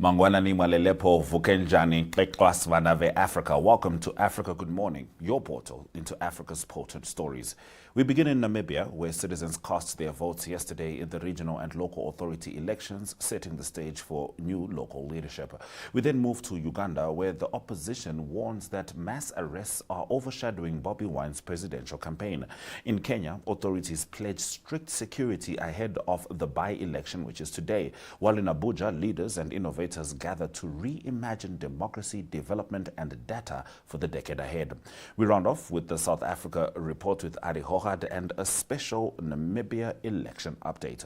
Mangwana ni Malelepo Vukenjani Klekwas Vanave Africa. Welcome to Africa Good Morning, your portal into Africa's potent stories. We begin in Namibia, where citizens cast their votes yesterday in the regional and local authority elections, setting the stage for new local leadership. We then move to Uganda, where the opposition warns that mass arrests are overshadowing Bobi Wine's presidential campaign. In Kenya, authorities pledge strict security ahead of the by-election, which is today, while in Abuja, leaders and innovators gather to reimagine democracy, development and data for the decade ahead. We round off with the South Africa report with Arrie Hougaard and a special Namibia election update.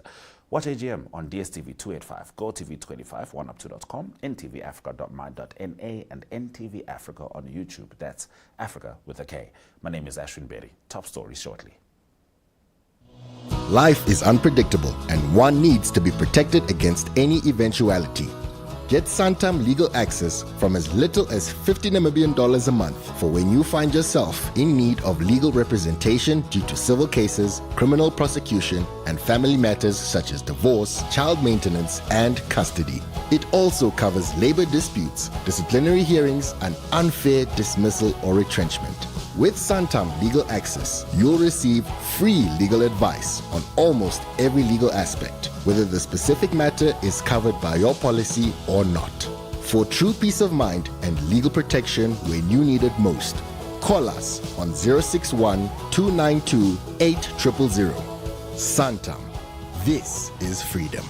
Watch AGM on DSTV 285, GOTV 25, 1up2.com, ntvafrika.my.na and NTV Africa on YouTube. That's Africa with a K. My name is Ashwin Berry. Top stories shortly. Life is unpredictable and one needs to be protected against any eventuality. Get Santam legal access from as little as $50 Namibian a month for when you find yourself in need of legal representation due to civil cases, criminal prosecution, and family matters such as divorce, child maintenance, and custody. It also covers labor disputes, disciplinary hearings, and unfair dismissal or retrenchment. With Santam Legal Access, you'll receive free legal advice on almost every legal aspect, whether the specific matter is covered by your policy or not. For true peace of mind and legal protection when you need it most, call us on 061 292 8000. Santam. This is freedom.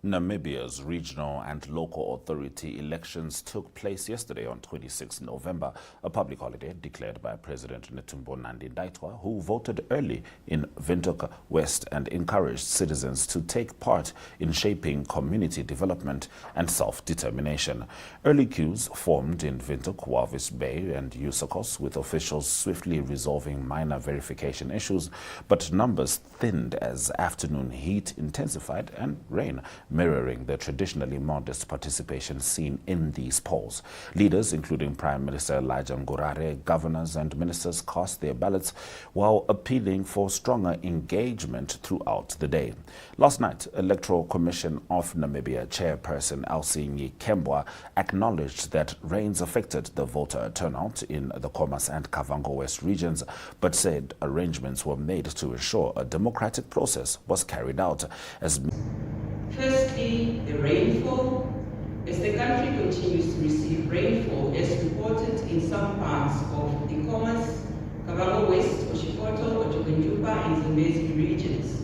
Namibia's regional and local authority elections took place yesterday on 26 November, a public holiday declared by President Netumbo Nandi-Ndaitwah, who voted early in Windhoek West and encouraged citizens to take part in shaping community development and self-determination. Early queues formed in Windhoek, Walvis Bay and Usakos, with officials swiftly resolving minor verification issues, but numbers thinned as afternoon heat intensified and rain mirroring the traditionally modest participation seen in these polls. Leaders, including Prime Minister Elijah Ngurare, governors and ministers cast their ballots while appealing for stronger engagement throughout the day. Last night, Electoral Commission of Namibia Chairperson Elsie Nyikembwa acknowledged that rains affected the voter turnout in the Khomas and Kavango West regions, but said arrangements were made to ensure a democratic process was carried out. Firstly, the rainfall. As the country continues to receive rainfall, as reported in some parts of the Khomas, Kavango West, Oshikoto, Otugunjupa, and Zambezi regions,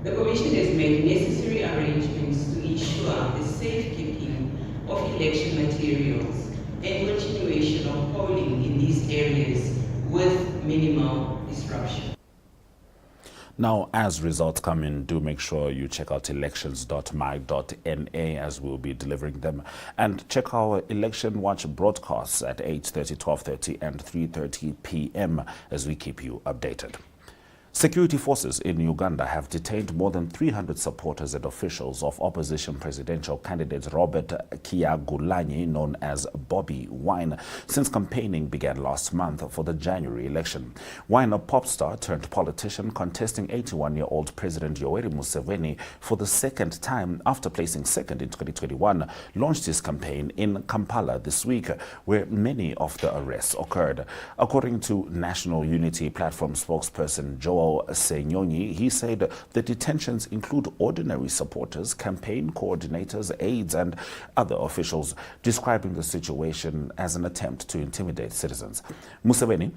the Commission has made necessary arrangements to ensure the safekeeping of election materials and continuation of polling in these areas with minimal disruption. Now, as results come in, do make sure you check out elections.my.na as we'll be delivering them. And check our Election Watch broadcasts at 8:30, 12:30 and 3:30 p.m. as we keep you updated. Security forces in Uganda have detained more than 300 supporters and officials of opposition presidential candidate Robert Kyagulanyi, known as Bobi Wine, since campaigning began last month for the January election. Wine, a pop star turned politician, contesting 81-year-old President Yoweri Museveni for the second time after placing second in 2021, launched his campaign in Kampala this week, where many of the arrests occurred. According to National Unity Platform spokesperson Joel Senyonyi, he said the detentions include ordinary supporters, campaign coordinators, aides, and other officials, describing the situation as an attempt to intimidate citizens. Museveni,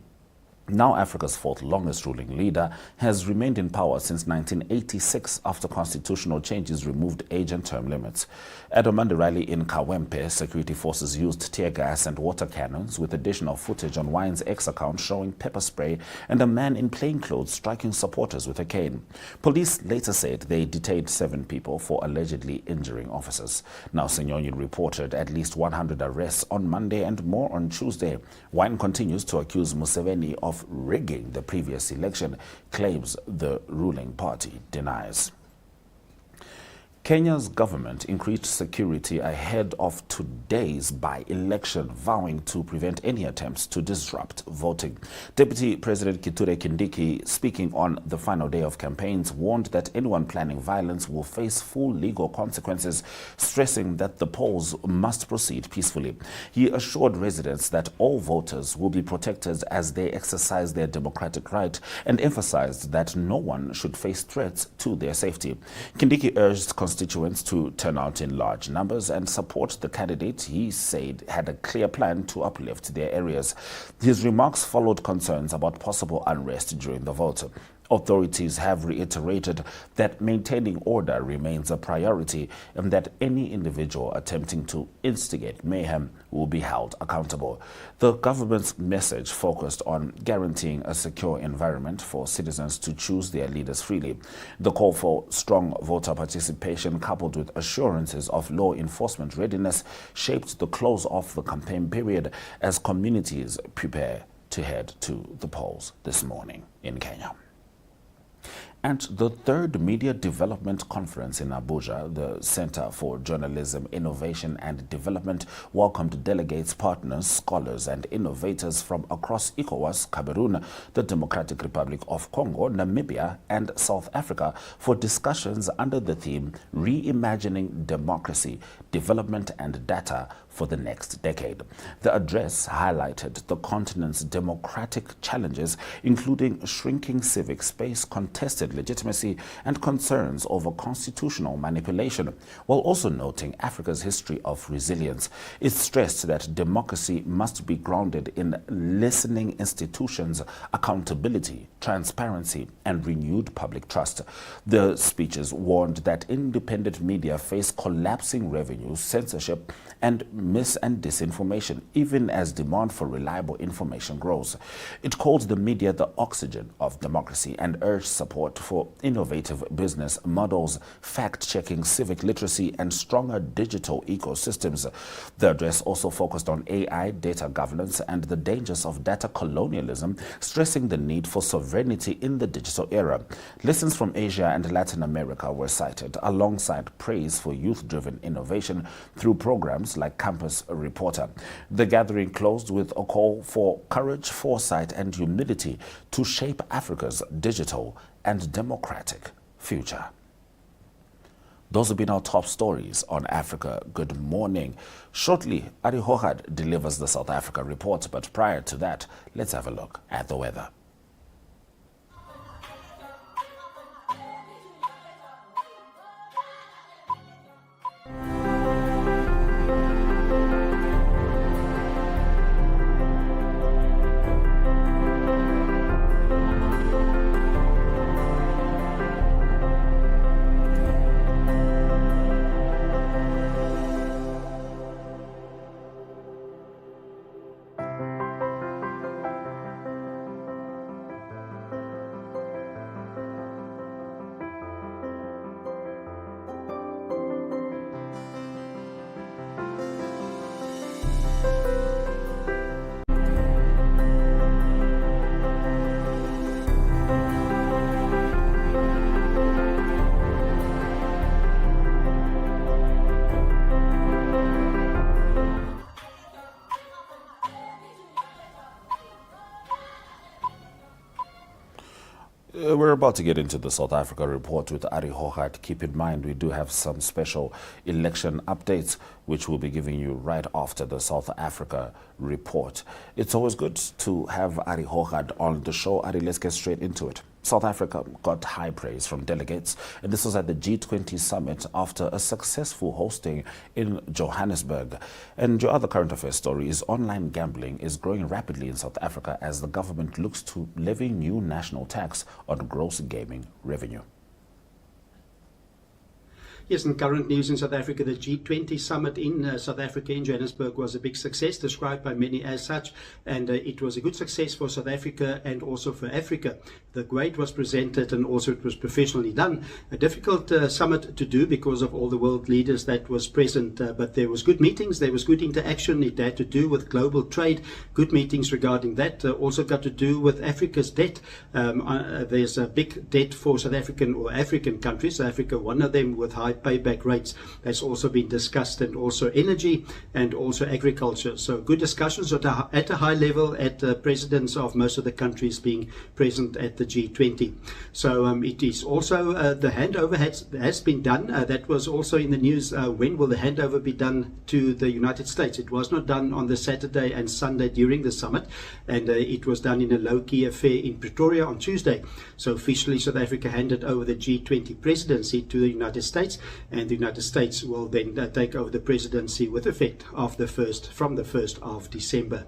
now Africa's fourth longest ruling leader, has remained in power since 1986 after constitutional changes removed age and term limits. At a Monday rally in Kawempe, security forces used tear gas and water cannons, with additional footage on Wine's X account showing pepper spray and a man in plainclothes striking supporters with a cane. Police later said they detained 7 people for allegedly injuring officers. Now, Senyonyi reported at least 100 arrests on Monday and more on Tuesday. Wine continues to accuse Museveni of rigging the previous election, claims the ruling party denies. Kenya's government increased security ahead of today's by-election, vowing to prevent any attempts to disrupt voting. Deputy President Kithure Kindiki, speaking on the final day of campaigns, warned that anyone planning violence will face full legal consequences, stressing that the polls must proceed peacefully. He assured residents that all voters will be protected as they exercise their democratic right and emphasized that no one should face threats to their safety. Kindiki urged constituents to turn out in large numbers and support the candidate he said had a clear plan to uplift their areas. His remarks followed concerns about possible unrest during the vote. Authorities have reiterated that maintaining order remains a priority and that any individual attempting to instigate mayhem will be held accountable. The government's message focused on guaranteeing a secure environment for citizens to choose their leaders freely. The call for strong voter participation, coupled with assurances of law enforcement readiness, shaped the close of the campaign period as communities prepare to head to the polls this morning in Kenya. And the third Media Development Conference in Abuja, the Center for Journalism, Innovation and Development, welcomed delegates, partners, scholars and innovators from across ECOWAS, Cameroon, the Democratic Republic of Congo, Namibia and South Africa for discussions under the theme Reimagining Democracy, Development and Data for the Next Decade. The address highlighted the continent's democratic challenges, including shrinking civic space, contested legitimacy and concerns over constitutional manipulation, while also noting Africa's history of resilience. It stressed that democracy must be grounded in listening institutions, accountability, transparency and renewed public trust. The speeches warned that independent media face collapsing revenues, censorship and mis- and disinformation, even as demand for reliable information grows. It called the media the oxygen of democracy and urged support for innovative business models, fact-checking, civic literacy, and stronger digital ecosystems. The address also focused on AI, data governance, and the dangers of data colonialism, stressing the need for sovereignty in the digital era. Lessons from Asia and Latin America were cited, alongside praise for youth-driven innovation through programs like Campus Reporter. The gathering closed with a call for courage, foresight, and humility to shape Africa's digital and democratic future. Those have been our top stories on Africa Good Morning. Shortly, Arrie Hougaard delivers the South Africa report, but prior to that, let's have a look at the weather. We're about to get into the South Africa report with Arrie Hougaard. Keep in mind, we do have some special election updates, which we'll be giving you right after the South Africa report. It's always good to have Arrie Hougaard on the show. Arrie, let's get straight into it. South Africa got high praise from delegates, and this was at the G20 summit after a successful hosting in Johannesburg. And your other current affairs story is online gambling is growing rapidly in South Africa as the government looks to levy new national tax on gross gaming revenue. Yes, in current news in South Africa, the G20 summit in South Africa in Johannesburg was a big success, described by many as such, and it was a good success for South Africa and also for Africa. The grade was presented and also it was professionally done. A difficult summit to do because of all the world leaders that was present, but there was good meetings, there was good interaction. It had to do with global trade, good meetings regarding that. Also got to do with Africa's debt. There's a big debt for South African or African countries, South Africa one of them, with high payback rates has also been discussed, and also energy and also agriculture. So good discussions at a high level at the presidents of most of the countries being present at the G20. So it is also the handover has been done. That was also in the news. When will the handover be done to the United States? It was not done on the Saturday and Sunday during the summit, and it was done in a low-key affair in Pretoria on Tuesday. So officially South Africa handed over the G20 presidency to the United States, and the United States will then take over the presidency with effect from the 1st of December.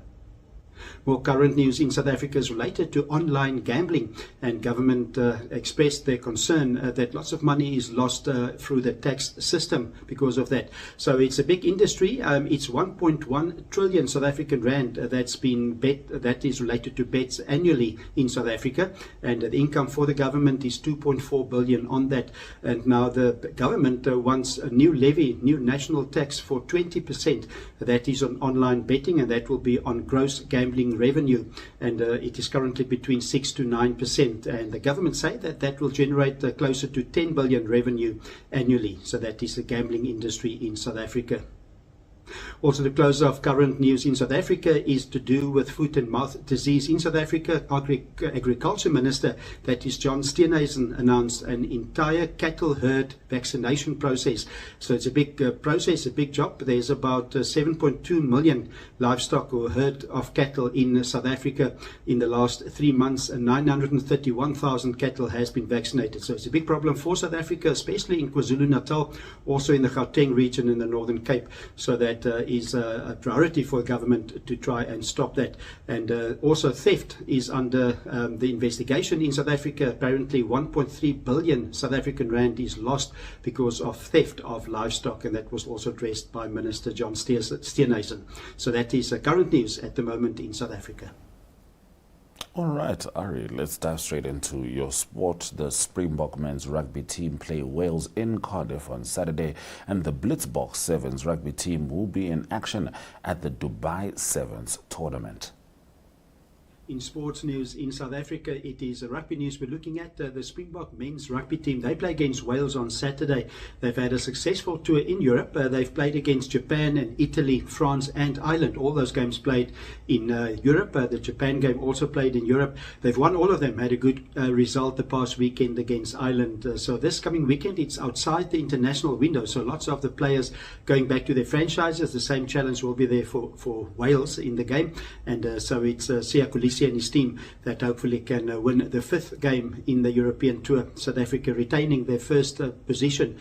More current news in South Africa is related to online gambling, and government expressed their concern that lots of money is lost through the tax system because of that. So it's a big industry. It's 1.1 trillion South African rand that's been bet, that is related to bets annually in South Africa, and the income for the government is 2.4 billion on that. And now the government wants a new levy, new national tax for 20%. That is on online betting, and that will be on gross gambling revenue, and it is currently between 6 to 9%, and the government say that will generate closer to 10 billion revenue annually. So that is the gambling industry in South Africa. Also, the close of current news in South Africa is to do with foot and mouth disease in South Africa. Agriculture Minister, that is John Steenhuisen, announced an entire cattle herd vaccination process. So it's a big process, a big job. There's about 7.2 million livestock or herd of cattle in South Africa. In the last 3 months, 931,000 cattle has been vaccinated. So it's a big problem for South Africa, especially in KwaZulu-Natal, also in the Gauteng region in the Northern Cape. So that is a priority for the government to try and stop that. And also theft is under the investigation in South Africa. Apparently 1.3 billion South African rand is lost because of theft of livestock, and that was also addressed by Minister John Steenhuisen. So that is current news at the moment in South Africa. All right, Arrie, let's dive straight into your sport. The Springbok men's rugby team play Wales in Cardiff on Saturday, and the Blitzboks Sevens rugby team will be in action at the Dubai Sevens tournament. In sports news in South Africa, it is rugby news. We're looking at the Springbok men's rugby team. They play against Wales on Saturday. They've had a successful tour in Europe. They've played against Japan and Italy, France and Ireland. All those games played in Europe. The Japan game also played in Europe. They've won all of them, had a good result the past weekend against Ireland. So this coming weekend, it's outside the international window. So lots of the players going back to their franchises. The same challenge will be there for Wales in the game. And so it's Siya Kolisi and his team that hopefully can win the 5th game in the European Tour. South Africa retaining their first position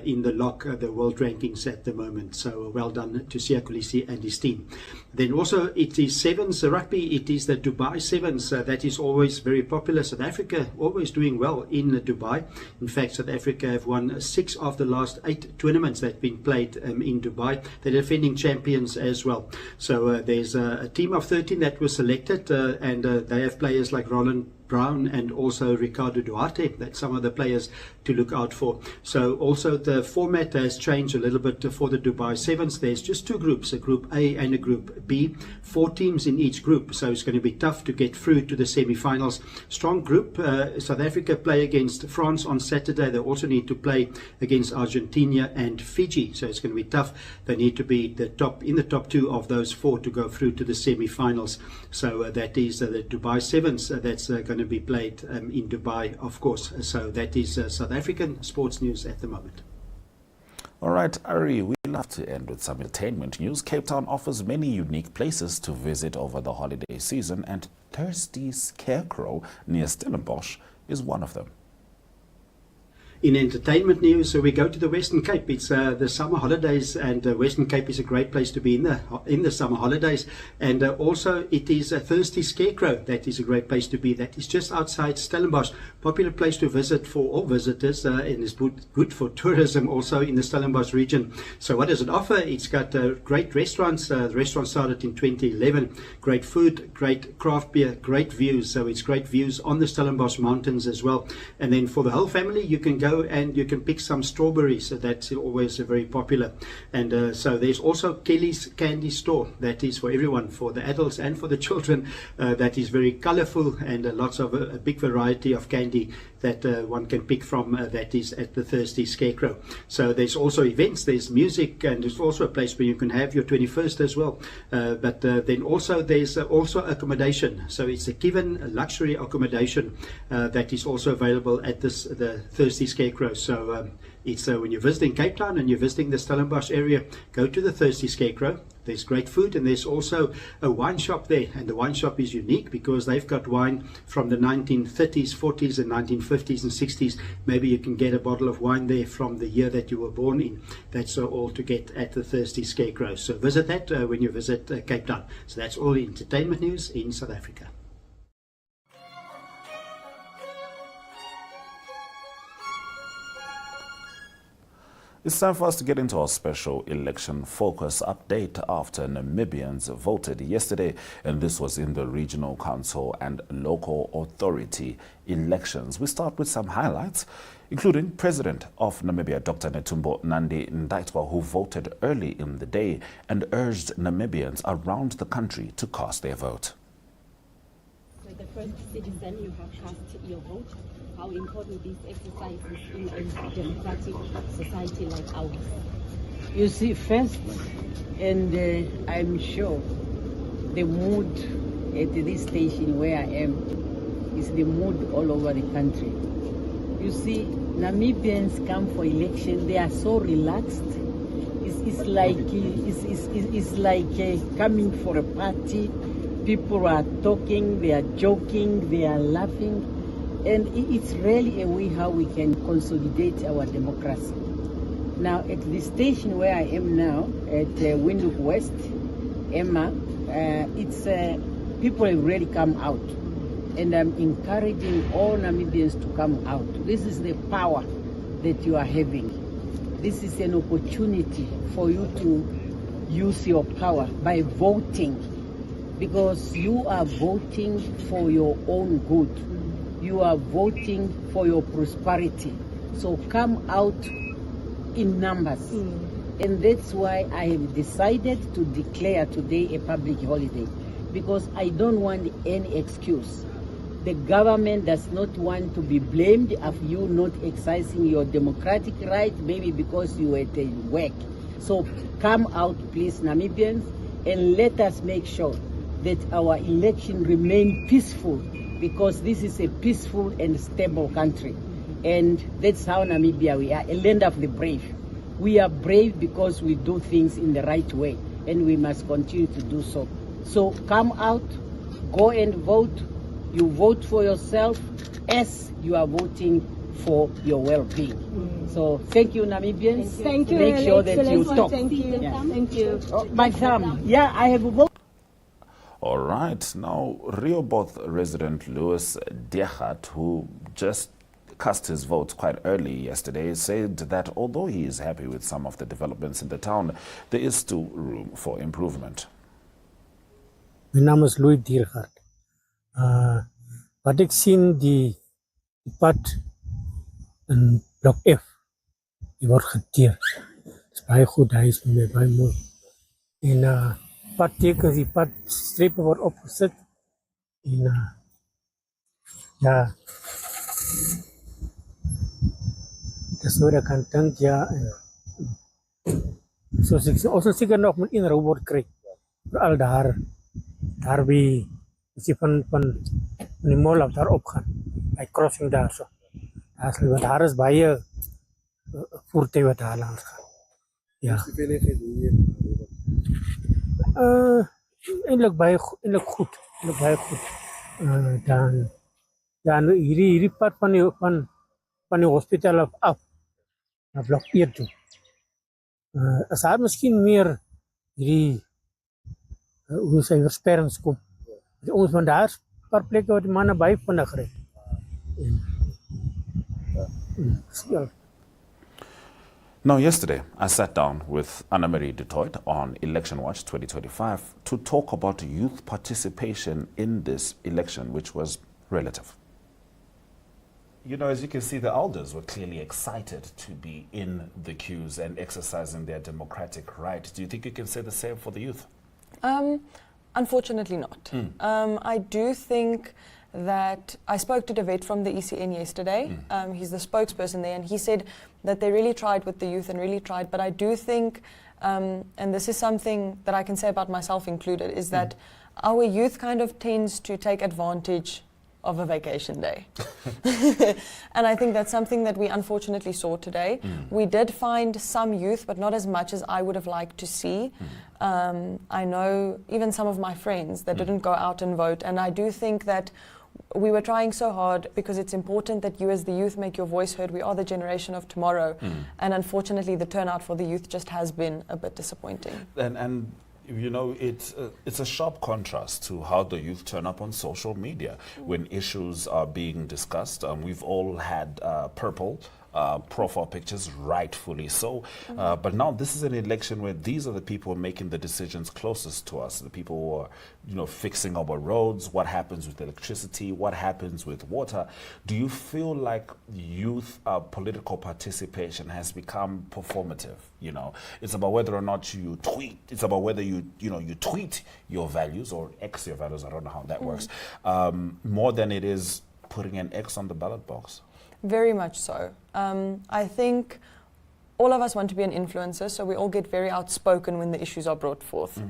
in the the world rankings at the moment. So well done to Siya Kolisi and his team. Then also it is Sevens rugby. It is the Dubai Sevens that is always very popular. South Africa always doing well in Dubai. In fact, South Africa have won 6 of the last 8 tournaments that have been played in Dubai. They're defending champions as well. So there's a team of 13 that was selected, and they have players like Roland Brown and also Ricardo Duarte. That's some of the players to look out for. So also the format has changed a little bit for the Dubai Sevens. There's just 2 groups, a Group A and a Group B, 4 teams in each group. So it's going to be tough to get through to the semi-finals. Strong group. South Africa play against France on Saturday. They also need to play against Argentina and Fiji. So it's going to be tough. They need to be in the top 2 of those 4 to go through to the semi-finals. So that is the Dubai Sevens. That's going to be played in Dubai, of course. So that is South African sports news at the moment. All right, Arrie, we love to end with some entertainment news. Cape Town offers many unique places to visit over the holiday season, and Thirsty Scarecrow near Stellenbosch is one of them. In entertainment news, so we go to the Western Cape. It's the summer holidays, and Western Cape is a great place to be in the summer holidays. And also it is a Thirsty Scarecrow. That is a great place to be. That is just outside Stellenbosch. Popular place to visit for all visitors, and is good for tourism also in the Stellenbosch region. So what does it offer? It's got great restaurants. The restaurant started in 2011. Great food, great craft beer, great views. So it's great views on the Stellenbosch mountains as well. And then for the whole family, you can go and you can pick some strawberries. So that's always very popular. And so there's also Kelly's Candy Store. That is for everyone, for the adults and for the children. That is very colorful, and lots of a big variety of candy that one can pick from that is at the Thirsty Scarecrow. So there's also events, there's music, and there's also a place where you can have your 21st as well. But then also there's also accommodation. So it's a given luxury accommodation that is also available at the Thirsty Scarecrow. So it's when you're visiting Cape Town and you're visiting the Stellenbosch area, go to the Thirsty Scarecrow. There's great food, and there's also a wine shop there. And the wine shop is unique because they've got wine from the 1930s, 40s, and 1950s and 60s. Maybe you can get a bottle of wine there from the year that you were born in. That's all to get at the Thirsty Scarecrow. So visit that when you visit Cape Town. So that's all the entertainment news in South Africa. It's time for us to get into our special election focus update after Namibians voted yesterday, and this was in the regional council and local authority elections. We start with some highlights, including President of Namibia, Dr. Netumbo Nandi-Ndaitwah, who voted early in the day and urged Namibians around the country to cast their vote. So the first citizen, you have cast your vote. How important this exercise is in a democratic society like ours? You see, first, and I'm sure the mood at this station where I am is the mood all over the country. You see, Namibians come for election, they are so relaxed. It's like coming for a party. People are talking, they are joking, they are laughing. And it's really a way how we can consolidate our democracy. Now, at the station where I am now, at Windhoek West, Emma, it's people have really come out. And I'm encouraging all Namibians to come out. This is the power that you are having. This is an opportunity for you to use your power by voting, because you are voting for your own good. You are voting for your prosperity. So come out in numbers. And that's why I have decided to declare today a public holiday, because I don't want any excuse. The government does not want to be blamed of you not exercising your democratic right, maybe because you were at work. So come out, please, Namibians, and let us make sure that our election remain peaceful, because this is a peaceful and stable country. And that's how Namibia we are, a land of the brave. We are brave because we do things in the right way, and we must continue to do so. So come out, go and vote. You vote for yourself as you are voting for your well-being. So thank you, Namibians. Thank you. Make sure that you talk. Thank you. Yeah. Thank you. My thumb. Yeah, I have a vote. All right. Now, Rehoboth resident Louis Diachat, who just cast his vote quite early yesterday, said that although he is happy with some of the developments in the town, there is still room for improvement. My naam is Louis Diachat. Wat ek sien die pad in blok F, die word geteer. Dit is baie goed, hy is baie mooi. En padtekens, die padstrepe word opgesit. En ja, dis wat ek kan dink, ja. Soos ek sê, ons sal seker nog met een robot kry, veral daar by as jy van die mall af daar opgaan, by crossing daar so. Daar is baie voertuie wat daar langs gaan. Ja. Eintlik goed. Dan hierdie pad van die hospitaal af na blok 1 toe. As daar miskien meer hierdie hoe sy versperrings kom. Ons van daar 'n paar plekke waar die manne baie vinnig ry. Now, yesterday, I sat down with Anna-Marie du Toit on Election Watch 2025 to talk about youth participation in this election, which was relative. You know, as you can see, the elders were clearly excited to be in the queues and exercising their democratic right. Do you think you can say the same for the youth? Unfortunately not. I do think that I spoke to David from the ECN yesterday. He's the spokesperson there, and he said that they really tried with the youth and really tried. But I do think, and this is something that I can say about myself included, is that our youth kind of tends to take advantage of a vacation day. And I think that's something that we unfortunately saw today. We did find some youth, but not as much as I would have liked to see. I know even some of my friends that didn't go out and vote, and I do think that we were trying so hard because it's important that you as the youth make your voice heard. We are the generation of tomorrow. And unfortunately, the turnout for the youth just has been a bit disappointing. And you know, it's a sharp contrast to how the youth turn up on social media when issues are being discussed. We've all had purple profile pictures, rightfully so. But now this is an election where these are the people making the decisions closest to us, the people who are, you know, fixing our roads, what happens with electricity, what happens with water. Do you feel like youth political participation has become performative? You know, it's about whether or not you tweet. It's about whether you tweet your values or X your values. I don't know how that works. More than it is putting an X on the ballot box. Very much so. I think all of us want to be an influencer, so we all get very outspoken when the issues are brought forth.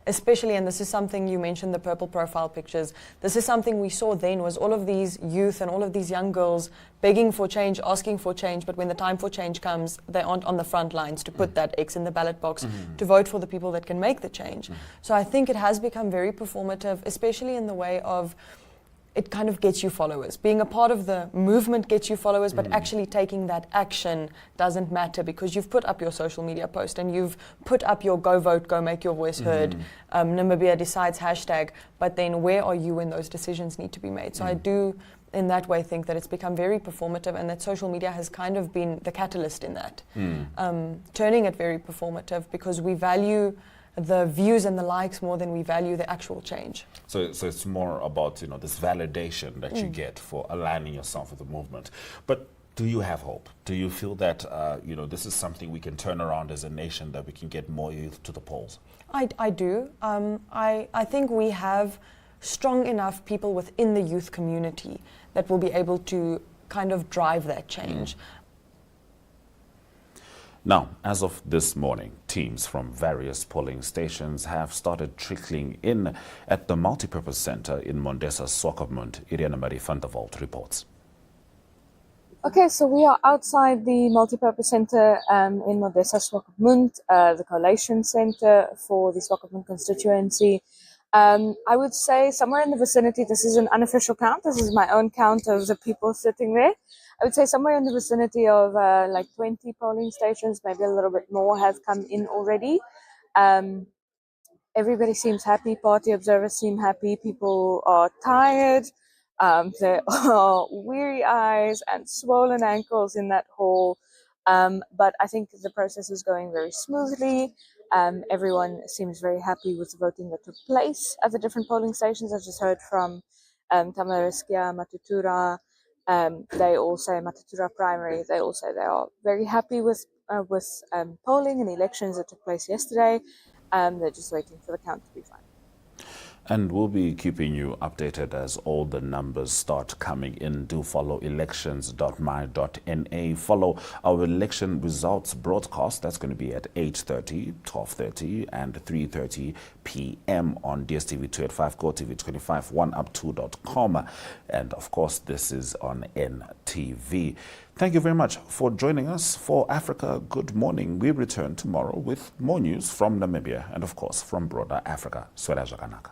Especially, and this is something you mentioned, the purple profile pictures. This is something we saw then, was all of these youth and all of these young girls begging for change, asking for change, but when the time for change comes, they aren't on the front lines to put that X in the ballot box, to vote for the people that can make the change. So I think it has become very performative, especially in the way of it kind of gets you followers. Being a part of the movement gets you followers, but actually taking that action doesn't matter because you've put up your social media post and you've put up your go vote, go make your voice heard, Namibia decides hashtag, but then where are you when those decisions need to be made? So I do, in that way, think that it's become very performative and that social media has kind of been the catalyst in that, turning it very performative because we value the views and the likes more than we value the actual change. So it's more about, you know, this validation that you get for aligning yourself with the movement. But do you have hope? Do you feel that, you know, this is something we can turn around as a nation, that we can get more youth to the polls? I do. I think we have strong enough people within the youth community that will be able to kind of drive that change. Now, as of this morning, teams from various polling stations have started trickling in at the multipurpose center in Mondesa, Swakopmund. Irene Marie van der Walt reports. Okay, so we are outside the multipurpose center in Mondesa, Swakopmund, the collation center for the Swakopmund constituency. I would say somewhere in the vicinity, this is an unofficial count, this is my own count of the people sitting there. I would say somewhere in the vicinity of like 20 polling stations, maybe a little bit more, have come in already. Everybody seems happy, party observers seem happy, people are tired, there are weary eyes and swollen ankles in that hall, but I think the process is going very smoothly. Everyone seems very happy with the voting that took place at the different polling stations. I just heard from Tamariskia, Matutura. They all say Matutura primary. They all say they are very happy with polling and elections that took place yesterday. They're just waiting for the count to be final. And we'll be keeping you updated as all the numbers start coming in. Do follow elections.my.na. Follow our election results broadcast. That's going to be at 8:30, 12:30 and 3:30 p.m. on DSTV 285, GOTV 25, 1up2.com. And of course, this is on NTV. Thank you very much for joining us for Africa Good Morning. We return tomorrow with more news from Namibia and of course from broader Africa. Swela Jakanaka.